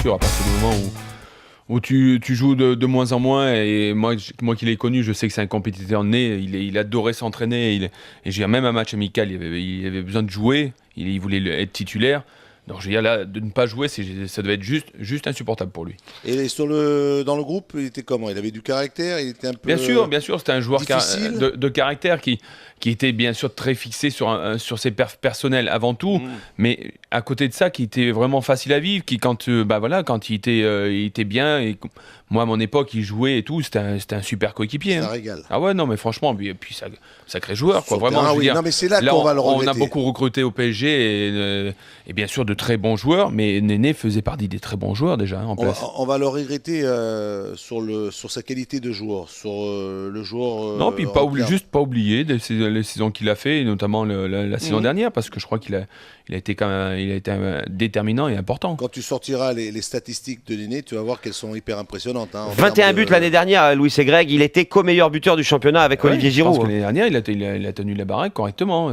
sûr, à partir du moment où tu joues de moins en moins, et moi qui l'ai connu, je sais que c'est un compétiteur né, il adorait s'entraîner, et j'ai même un match amical, il avait besoin de jouer, il voulait être titulaire. Donc je veux dire, là, de ne pas jouer, ça devait être juste insupportable pour lui. Et dans le groupe, il était comment? Il avait du caractère? Il était un peu Bien sûr, c'était un joueur de caractère qui était bien sûr très fixé sur ses perfs personnels avant tout, mais à côté de ça, qui était vraiment facile à vivre, qui quand il était bien, et moi à mon époque il jouait et tout, c'était un super coéquipier. Ça régale. Ah ouais, non mais franchement, et puis sacré joueur quoi, vraiment. Terrain, oui. Non, mais c'est là qu'on va le regretter. On a beaucoup recruté au PSG et bien sûr de très bons joueurs, mais Néné faisait partie des très bons joueurs déjà en place. On va le regretter sur sa qualité de joueur, sur le joueur. Non, puis pas oublier les saisons qu'il a fait, et notamment la saison dernière, parce que je crois qu'il a été déterminant et important. Quand tu sortiras les statistiques de Néné, tu vas voir qu'elles sont hyper impressionnantes. 21 buts l'année dernière, Luis Greg, il était co-meilleur buteur du championnat avec Olivier Giroud. Je pense que l'année dernière, il a tenu la baraque correctement.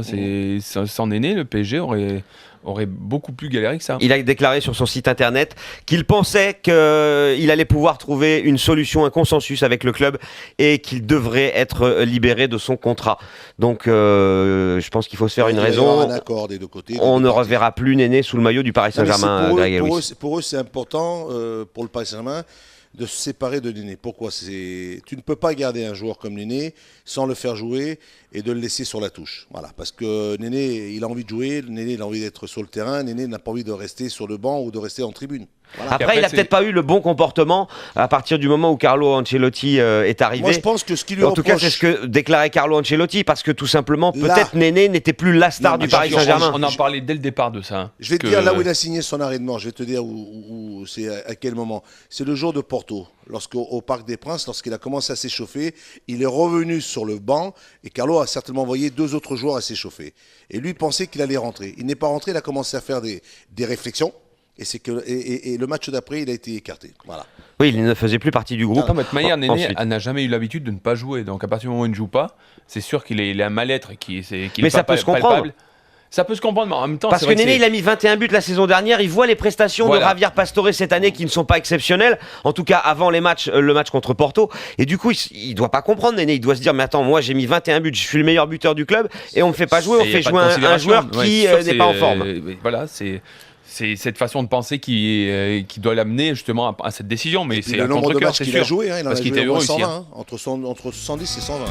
Sans Néné, le PSG aurait beaucoup plus galéré que ça. Il a déclaré sur son site internet qu'il pensait qu'il allait pouvoir trouver une solution, un consensus avec le club, et qu'il devrait être libéré de son contrat. Donc je pense qu'il faut se faire une raison. Un accord des deux côtés. On ne reverra plus Néné sous le maillot du Paris Saint-Germain. Pour eux, c'est important, pour le Paris Saint-Germain, de se séparer de Néné. Pourquoi? Tu ne peux pas garder un joueur comme Néné sans le faire jouer et de le laisser sur la touche. Voilà, parce que Néné, il a envie de jouer, Néné, il a envie d'être sur le terrain, Néné n'a pas envie de rester sur le banc ou de rester en tribune. Voilà. Après, il n'a peut-être pas eu le bon comportement à partir du moment où Carlo Ancelotti est arrivé. Moi, je pense que ce qui lui reproche... En tout cas, c'est ce que déclarait Carlo Ancelotti, parce que tout simplement, peut-être Néné n'était plus la star du Paris Saint-Germain. On en parlait dès le départ de ça. Je vais te dire là où il a signé son arrêt de mort, je vais te dire où c'est à quel moment. C'est le jour de Porto, au Parc des Princes, lorsqu'il a commencé à s'échauffer, il est revenu sur le banc et Carlo a certainement envoyé 2 autres joueurs à s'échauffer. Et lui pensait qu'il allait rentrer. Il n'est pas rentré, il a commencé à faire des réflexions. Et le match d'après, il a été écarté. Voilà. Oui, il ne faisait plus partie du groupe. De toute manière, Néné n'a jamais eu l'habitude de ne pas jouer. Donc à partir du moment où il ne joue pas, c'est sûr qu'il a un mal-être qui mais ça peut se comprendre. Ça peut se comprendre, mais en même temps... Parce que Néné, il a mis 21 buts la saison dernière. Il voit les prestations de Javier Pastore cette année qui ne sont pas exceptionnelles. En tout cas, avant le match contre Porto. Et du coup, il ne doit pas comprendre, Néné. Il doit se dire, mais attends, moi j'ai mis 21 buts, je suis le meilleur buteur du club. Et on ne me fait pas jouer, on fait jouer un joueur qui n'est pas en forme. Voilà, c'est cette façon de penser qui doit l'amener justement à cette décision. Mais c'est le nombre de matchs qu'il a joué, il en a joué heureux 120, entre 70 et 120.